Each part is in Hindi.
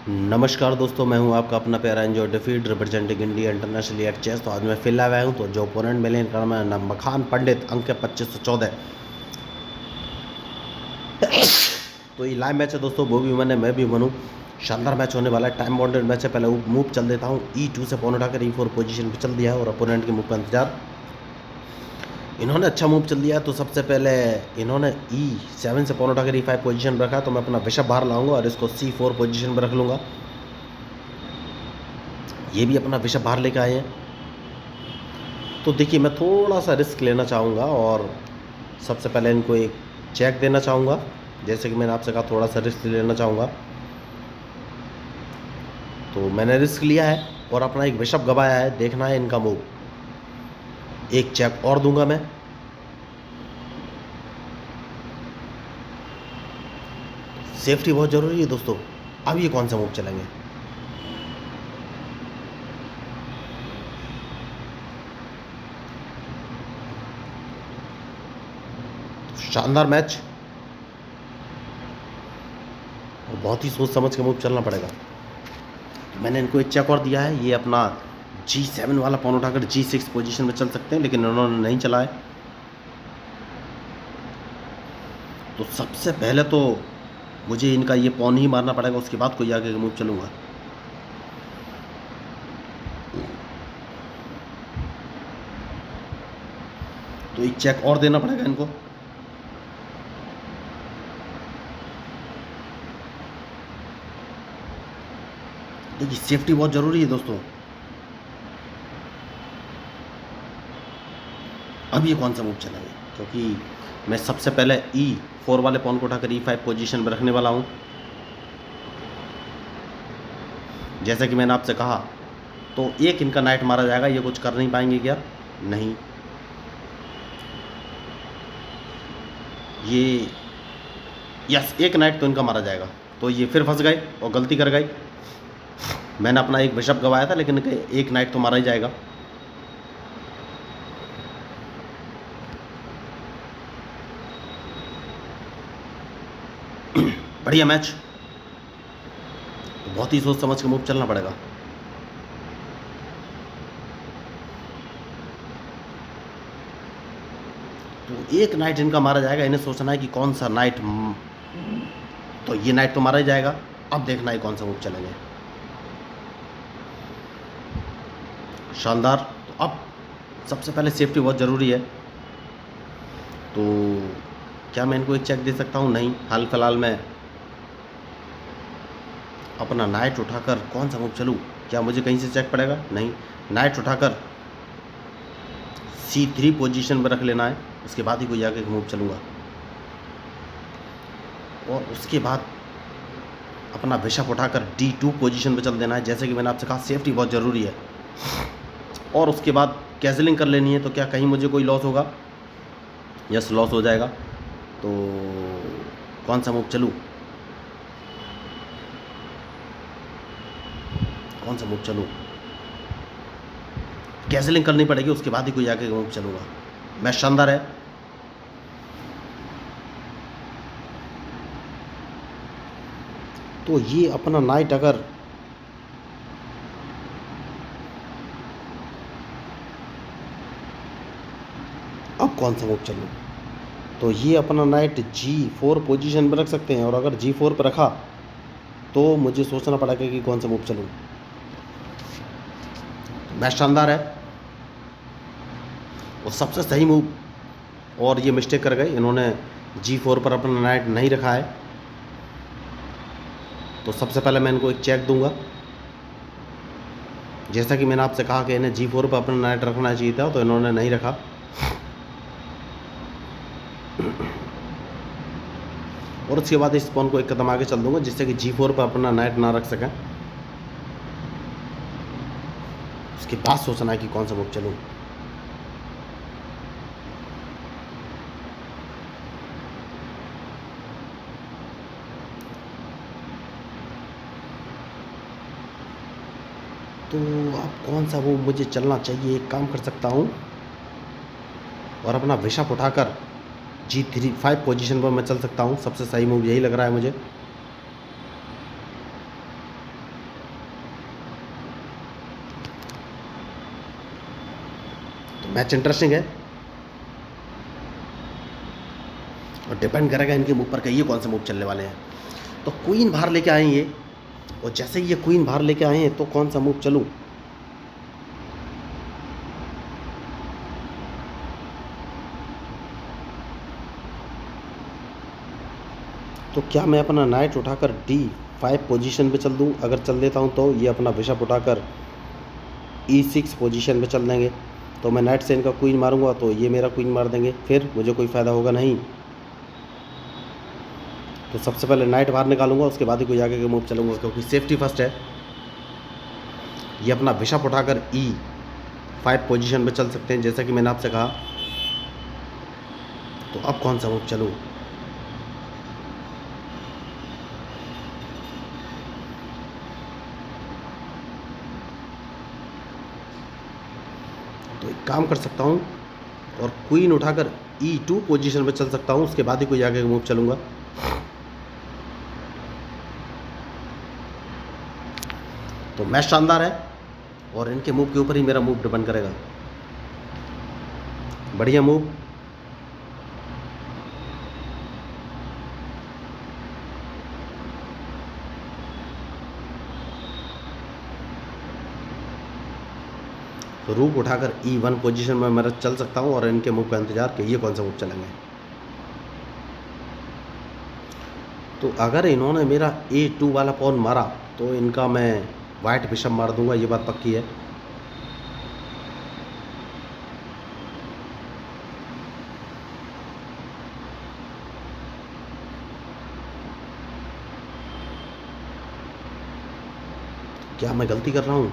नमस्कार दोस्तों, मैं हूं आपका अपना प्यारा एंजॉय डिफीट representing India internationally at chess. तो आज मैं फिर लाया हूं। तो जो ओपोनेंट मिले इनका नाम है मखान पंडित, अंक है 2514। तो ये लाइव मैच है दोस्तों, वो भी मैंने मैं भी बनूँ। शानदार मैच होने वाला है, टाइम बाउंडेड मैच है। पहले मूव चल देता हूँ, E2 से पॉन उठाकर E4 पोजीशन पे चल दिया है और अपोनेंट के मूव का इंतजार। इन्होंने अच्छा मूव चल दिया, तो सबसे पहले इन्होंने E7 से पॉन उठाकर E5 पोजीशन पर रखा, तो मैं अपना बिशप बाहर लाऊंगा और इसको C4 पोजीशन पर रख लूँगा। ये भी अपना बिशप बाहर लेकर आए हैं। तो देखिए, मैं थोड़ा सा रिस्क लेना चाहूँगा और सबसे पहले इनको एक चेक देना चाहूँगा। जैसे कि मैंने आपसे कहा, थोड़ा सा रिस्क लेना चाहूँगा, तो मैंने रिस्क लिया है और अपना एक बिशप गवाया है। देखना है इनका मूव। एक चेक और दूंगा मैं। सेफ्टी बहुत ज़रूरी है दोस्तों। अब ये कौन सा मूव चलेंगे? शानदार मैच, और बहुत ही सोच समझ के मूव चलना पड़ेगा। तो मैंने इनको एक चेक और दिया है। ये अपना G7 वाला पॉन उठाकर G6 पोजीशन में चल सकते हैं, लेकिन उन्होंने नहीं चला है। तो सबसे पहले तो मुझे इनका ये पॉन ही मारना पड़ेगा, उसके बाद कोई आगे का मूव चलूँगा। तो एक चेक और देना पड़ेगा इनको। देखिए, सेफ्टी बहुत ज़रूरी है दोस्तों। अब ये कौन सा मूव चलेंगे? क्योंकि मैं सबसे पहले E4 वाले पॉन को उठाकर E5 पोजीशन पर रखने वाला हूँ। जैसा कि मैंने आपसे कहा, तो एक इनका नाइट मारा जाएगा। ये कुछ कर नहीं पाएंगे क्या? नहीं। ये यस, एक नाइट तो इनका मारा जाएगा। तो ये फिर फंस गए और गलती कर गए। मैंने अपना एक बिशप गवाया था, लेकिन एक नाइट तो मारा ही जाएगा। बढ़िया मैच, बहुत ही सोच समझ के मूव चलना पड़ेगा। तो एक नाइट इनका मारा जाएगा। इन्हें सोचना है कि कौन सा नाइट। तो ये नाइट तो मारा ही जाएगा। अब देखना है कौन सा मूव चलेंगे। शानदार। तो अब सबसे पहले सेफ्टी बहुत ज़रूरी है। तो क्या मैं इनको एक चेक दे सकता हूँ? नहीं। हाल फिलहाल मैं अपना नाइट उठाकर कौन सा मूव चलूँ? क्या मुझे कहीं से चेक पड़ेगा? नहीं। नाइट उठाकर C3 पोजीशन पर रख लेना है, उसके बाद ही कोई आगे मूव चलूँगा। और उसके बाद अपना बिशप उठाकर D2 पोजीशन पर चल देना है। जैसे कि मैंने आपसे कहा, सेफ्टी बहुत ज़रूरी है। और उसके बाद कैंसलिंग कर लेनी है। तो क्या कहीं मुझे कोई लॉस होगा? यस, लॉस हो जाएगा। तो कौन सा मूव चलूँ? कौन सा मूव चलूँ? कैंसलिंग करनी पड़ेगी, उसके बाद ही कोई आगे मूव चलूँगा। मैच शानदार है। तो ये अपना नाइट अगर अब कौन सा मूव चलूँ? तो ये अपना नाइट G4 पोजीशन पर रख सकते हैं, और अगर G4 पर रखा तो मुझे सोचना पड़ेगा कि कौन सा मूव चलूँ। मैच शानदार है, और सबसे सही मूव। और ये मिस्टेक कर गए, इन्होंने G4 पर अपना नाइट नहीं रखा है। तो सबसे पहले मैं इनको एक चेक दूंगा। जैसा कि मैंने आपसे कहा कि इन्हें G4 पर अपना नाइट रखना चाहिए था, तो इन्होंने नहीं रखा। और उसके बाद इस पॉन को एक कदम आगे चल दूंगा, जिससे कि G4 पर अपना नाइट ना रख सकें। उसके बाद सोचना है कि कौन सा मूव चलूँ। तो अब कौन सा मूव मुझे चलना चाहिए? एक काम कर सकता हूँ और अपना बिशप उठाकर G5 पोजीशन पर मैं चल सकता हूँ। सबसे सही मूव यही लग रहा है मुझे। मैच इंटरेस्टिंग है और डिपेंड करेगा इनके मूव पर कि ये कौन से मूव चलने वाले हैं। तो क्वीन बाहर लेके आए ये, और जैसे ही ये क्वीन बाहर लेके आए हैं तो कौन सा मूव चलूँ। तो क्या मैं अपना नाइट उठाकर D5 पोजीशन पे चल दूँ? अगर चल देता हूँ तो ये अपना बिशप उठाकर E6 पोजीशन पे चल देंगे, तो मैं नाइट से इनका क्वीन मारूंगा तो ये मेरा क्वीन मार देंगे, फिर मुझे कोई फ़ायदा होगा नहीं। तो सबसे पहले नाइट बाहर निकालूंगा, उसके बाद ही कोई आगे के मूव चलूंगा, क्योंकि सेफ्टी फर्स्ट है। ये अपना बिशप उठाकर E5 पोजीशन पे चल सकते हैं, जैसा कि मैंने आपसे कहा। तो अब कौन सा मूव चलूँ? तो एक काम कर सकता हूँ और क्वीन उठाकर E2 पोजीशन पे चल सकता हूँ, उसके बाद ही कोई आगे का मूव चलूंगा। तो मैच शानदार है और इनके मूव के ऊपर ही मेरा मूव डिपेंड करेगा। बढ़िया मूव। तो रूक उठाकर E1 पोजीशन में मैं चल सकता हूँ और इनके मूव का इंतजार कि ये कौन सा मूव चलेंगे। तो अगर इन्होंने मेरा A2 वाला पॉन मारा तो इनका मैं वाइट बिशप मार दूंगा, ये बात पक्की है। क्या मैं गलती कर रहा हूँ?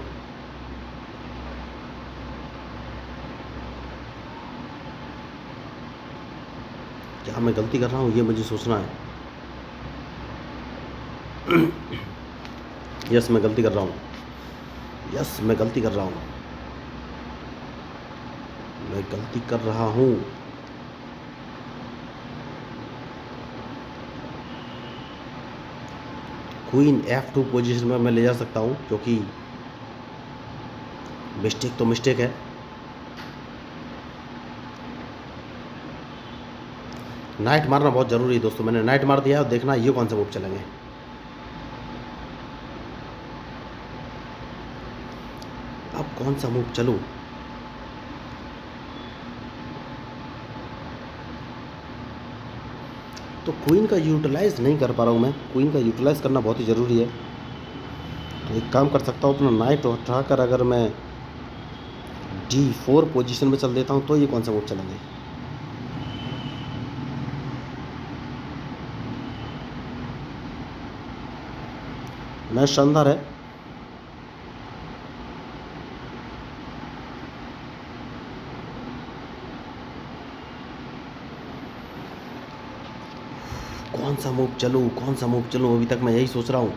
क्या मैं गलती कर रहा हूँ, ये मुझे सोचना है। यस, मैं गलती कर रहा हूँ। यस, मैं गलती कर रहा हूँ। मैं गलती कर रहा हूँ। क्वीन F2 पोजीशन में मैं ले जा सकता हूँ, क्योंकि मिस्टेक तो मिस्टेक है। नाइट मारना बहुत ज़रूरी है दोस्तों। मैंने नाइट मार दिया है और देखना ये कौन सा मूव चलेंगे। अब कौन सा मूव चलूँ? तो क्वीन का यूटिलाइज नहीं कर पा रहा हूँ मैं। क्वीन का यूटिलाइज करना बहुत ही ज़रूरी है। तो एक काम कर सकता हूँ, अपना नाइट उठाकर अगर मैं D4 पोजीशन में चल देता हूँ तो ये कौन सा मूव चलेंगे। मैच शानदार है। कौन सा मूव चलूँ, कौन सा मूव चलूँ, अभी तक मैं यही सोच रहा हूँ।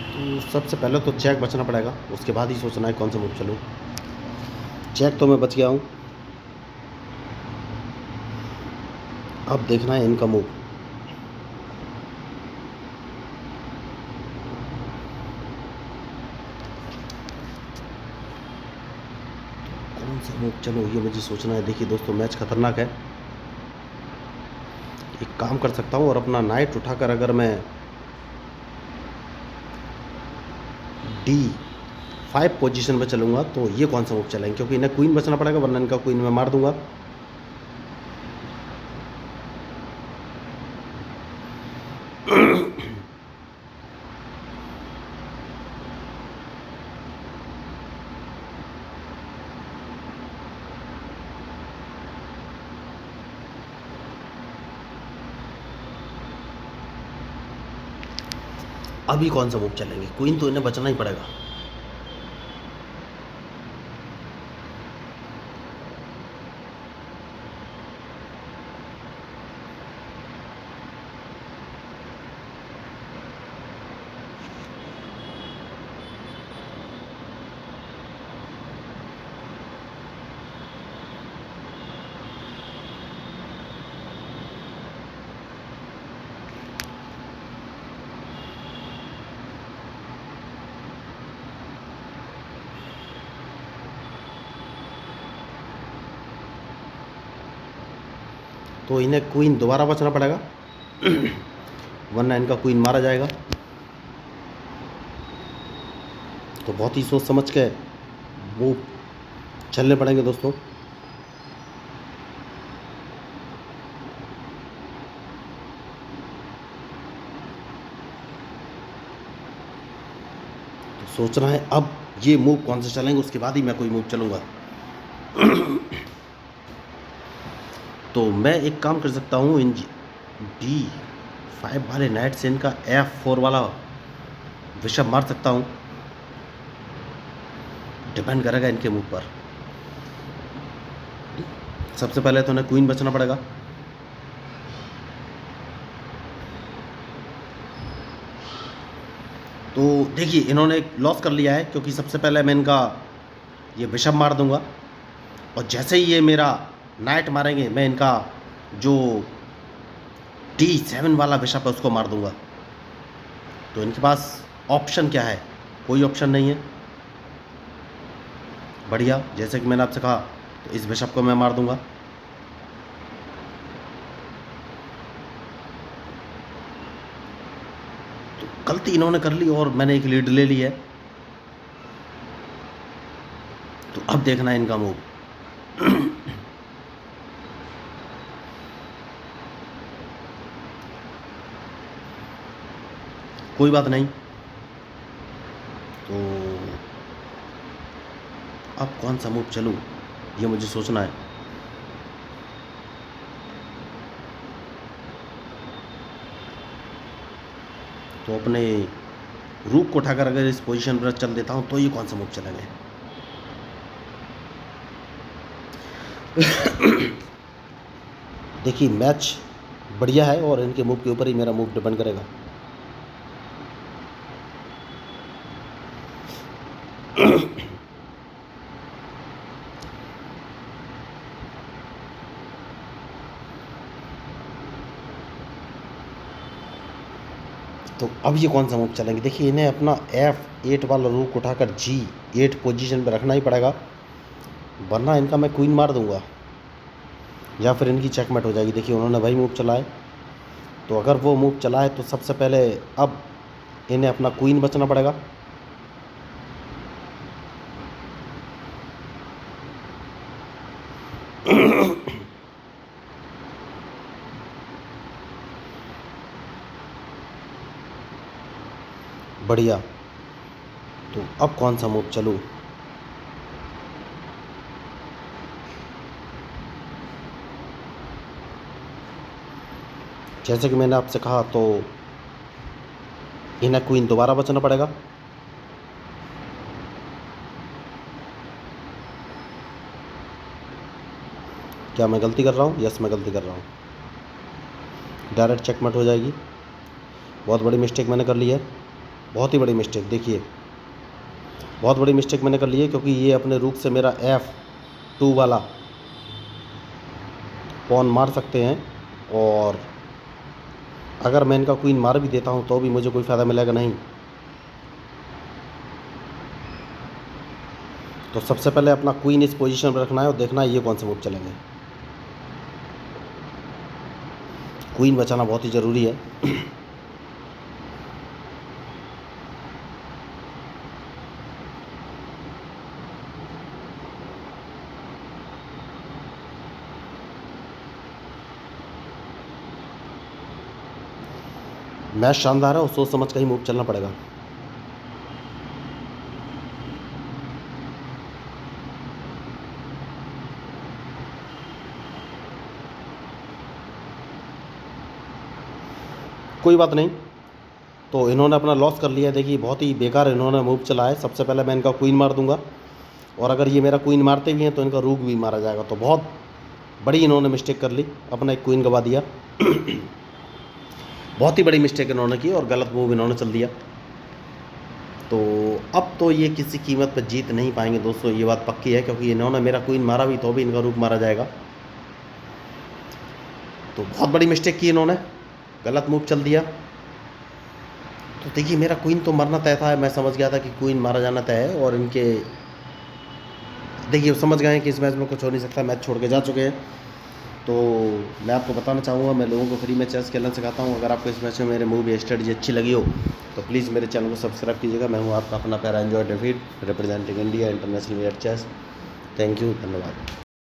तो सबसे पहले तो चेक बचना पड़ेगा, उसके बाद ही सोचना है कौन सा मूव चलूँ। चेक तो मैं बच गया हूँ, अब देखना है इनका मूव। कौन सा मूव चलूँ, ये मुझे सोचना है। देखिए दोस्तों, मैच खतरनाक है। एक काम कर सकता हूँ और अपना नाइट उठाकर अगर मैं D5 पोजीशन पे चलूँगा तो ये कौन सा मूव चलेंगे, क्योंकि इन्हें क्वीन बचना पड़ेगा, वरना इनका क्वीन मैं मार दूंगा। अभी कौन सा मूव चलेंगे, क्वीन तो इन्हें बचना ही पड़ेगा। तो इन्हें क्वीन दोबारा बचना पड़ेगा वरना इनका क्वीन मारा जाएगा। तो बहुत ही सोच समझ के वो चलने पड़ेंगे दोस्तों। तो सोचना है अब ये मूव कौन से चलेंगे, उसके बाद ही मैं कोई मूव चलूँगा। तो मैं एक काम कर सकता हूँ, इन D5 वाले नाइट से इनका F4 वाला बिशप मार सकता हूँ, डिपेंड करेगा इनके मूव पर। सबसे पहले तो उन्हें क्वीन बचना पड़ेगा। तो देखिए इन्होंने लॉस कर लिया है, क्योंकि सबसे पहले मैं इनका ये बिशप मार दूंगा और जैसे ही ये मेरा नाइट मारेंगे मैं इनका जो D7 वाला बिशप है उसको मार दूंगा। तो इनके पास ऑप्शन क्या है? कोई ऑप्शन नहीं है। बढ़िया, जैसे कि मैंने आपसे कहा, तो इस बिशप को मैं मार दूंगा। तो गलती इन्होंने कर ली और मैंने एक लीड ले ली है। तो अब देखना है इनका मूव। कोई बात नहीं। तो अब कौन सा मूव चलूं ये मुझे सोचना है। तो अपने रूक को उठाकर अगर इस पोजीशन पर चल देता हूं तो ये कौन सा मूव चलेंगे। देखिए मैच बढ़िया है और इनके मूव के ऊपर ही मेरा मूव डिपेंड करेगा। तो अब ये कौन सा मूव चलेंगे। देखिए इन्हें अपना F8 वाला रूक उठाकर G8 पोजीशन पे रखना ही पड़ेगा, वरना इनका मैं क्वीन मार दूंगा या फिर इनकी चेकमेट हो जाएगी। देखिए उन्होंने वही मूव चला है, तो अगर वो मूव चला है तो सबसे पहले अब इन्हें अपना क्वीन बचना पड़ेगा। बढ़िया, तो अब कौन सा मूव चलूं। जैसे कि मैंने आपसे कहा, तो इन्हें क्वीन दोबारा बचना पड़ेगा। क्या मैं गलती कर रहा हूँ? यस, मैं गलती कर रहा हूँ। डायरेक्ट चेकमेट हो जाएगी। बहुत बड़ी मिस्टेक मैंने कर ली है, बहुत ही बड़ी मिस्टेक। देखिए बहुत बड़ी मिस्टेक मैंने कर ली है, क्योंकि ये अपने रूक से मेरा F2 वाला पॉन मार सकते हैं, और अगर मैं इनका क्वीन मार भी देता हूँ तो भी मुझे कोई फ़ायदा मिलेगा नहीं। तो सबसे पहले अपना क्वीन इस पोजीशन पर रखना है और देखना है ये कौन से मूव चलेंगे। क्वीन बचाना बहुत ही ज़रूरी है। मैच शानदार है और सोच समझ कर ही मूव चलना पड़ेगा। कोई बात नहीं। तो इन्होंने अपना लॉस कर लिया है। देखिए बहुत ही बेकार इन्होंने मूव चला है। सबसे पहले मैं इनका क्वीन मार दूंगा, और अगर ये मेरा क्वीन मारते भी हैं तो इनका रूक भी मारा जाएगा। तो बहुत बड़ी इन्होंने मिस्टेक कर ली, अपना एक क्वीन गवा दिया। बहुत ही बड़ी मिस्टेक इन्होंने की और गलत मूव इन्होंने चल दिया। तो अब तो ये किसी कीमत पर जीत नहीं पाएंगे दोस्तों, ये बात पक्की है, क्योंकि इन्होंने मेरा क्वीन मारा भी तो भी इनका रूक मारा जाएगा। तो बहुत बड़ी मिस्टेक की इन्होंने, गलत मूव चल दिया। तो देखिए मेरा क्वीन तो मरना तय था, मैं समझ गया था कि क्वीन मारा जाना तय है, और इनके देखिए समझ गए हैं कि इस मैच में कुछ हो नहीं सकता, मैच छोड़ के जा चुके हैं। तो मैं आपको बताना चाहूँगा, मैं लोगों को फ्री में चेस खेलना सिखाता हूँ। अगर आपको इस मैच में मेरे मूव या स्ट्रेटजी अच्छी लगी हो तो प्लीज़ मेरे चैनल को सब्सक्राइब कीजिएगा। मैं हूँ आपका अपना प्यारा Enjoy David, representing India international where chess. Thank you, धन्यवाद।